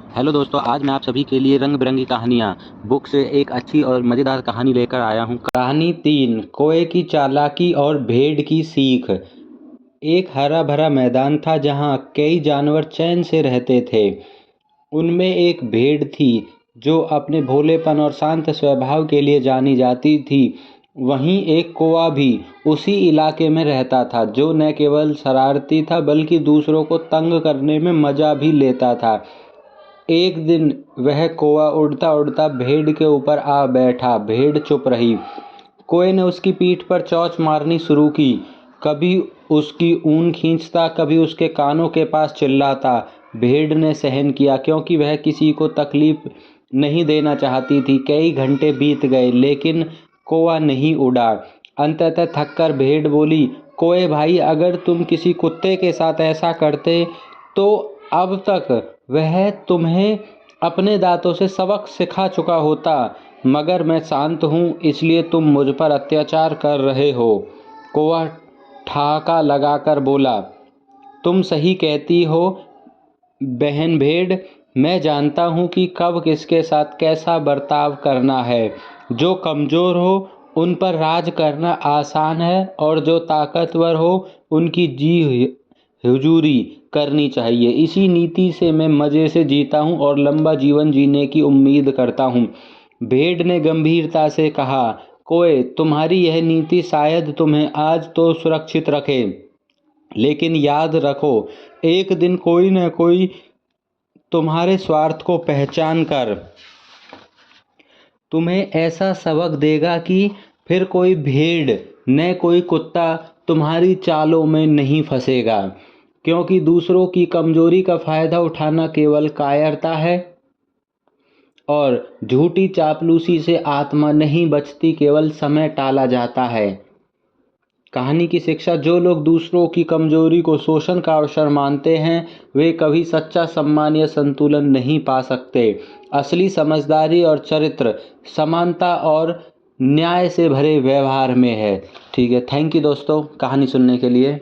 Hello दोस्तों, आज मैं आप सभी के लिए रंग बिरंगी कहानियाँ बुक से एक अच्छी और मज़ेदार कहानी लेकर आया हूँ। कहानी 3, कौए की चालाकी और भेड़ की सीख। एक हरा भरा मैदान था जहाँ कई जानवर चैन से रहते थे। उनमें एक भेड़ थी जो अपने भोलेपन और शांत स्वभाव के लिए जानी जाती थी। वहीं एक कौआ भी उसी इलाके में रहता था जो न केवल शरारती था बल्कि दूसरों को तंग करने में मज़ा भी लेता था। एक दिन वह कौआ उड़ता उड़ता भेड़ के ऊपर आ बैठा। भेड़ चुप रही। कौए ने उसकी पीठ पर चोंच मारनी शुरू की। कभी उसकी ऊन खींचता, कभी उसके कानों के पास चिल्लाता। भेड़ ने सहन किया क्योंकि वह किसी को तकलीफ नहीं देना चाहती थी। कई घंटे बीत गए लेकिन कौआ नहीं उड़ा। अंततः थककर भेड़ बोली, कौए भाई, अगर तुम किसी कुत्ते के साथ ऐसा करते तो अब तक वह तुम्हें अपने दांतों से सबक सिखा चुका होता, मगर मैं शांत हूँ इसलिए तुम मुझ पर अत्याचार कर रहे हो। कौआ ठहाका लगाकर बोला, तुम सही कहती हो बहन भेड़। मैं जानता हूँ कि कब किसके साथ कैसा बर्ताव करना है। जो कमज़ोर हो उन पर राज करना आसान है और जो ताकतवर हो उनकी जी हुजूरी करनी चाहिए। इसी नीति से मैं मज़े से जीता हूँ और लंबा जीवन जीने की उम्मीद करता हूँ। भेड़ ने गंभीरता से कहा, कोए, तुम्हारी यह नीति शायद तुम्हें आज तो सुरक्षित रखे, लेकिन याद रखो, एक दिन कोई न कोई तुम्हारे स्वार्थ को पहचान कर तुम्हें ऐसा सबक देगा कि फिर कोई भेड़ न कोई कुत्ता तुम्हारी चालों में नहीं फंसेगा। क्योंकि दूसरों की कमजोरी का फायदा उठाना केवल कायरता है और झूठी चापलूसी से आत्मा नहीं बचती, केवल समय टाला जाता है। कहानी की शिक्षा, जो लोग दूसरों की कमजोरी को शोषण का अवसर मानते हैं वे कभी सच्चा सम्मान या संतुलन नहीं पा सकते। असली समझदारी और चरित्र समानता और न्याय से भरे व्यवहार में है। ठीक है, थैंक यू दोस्तों कहानी सुनने के लिए।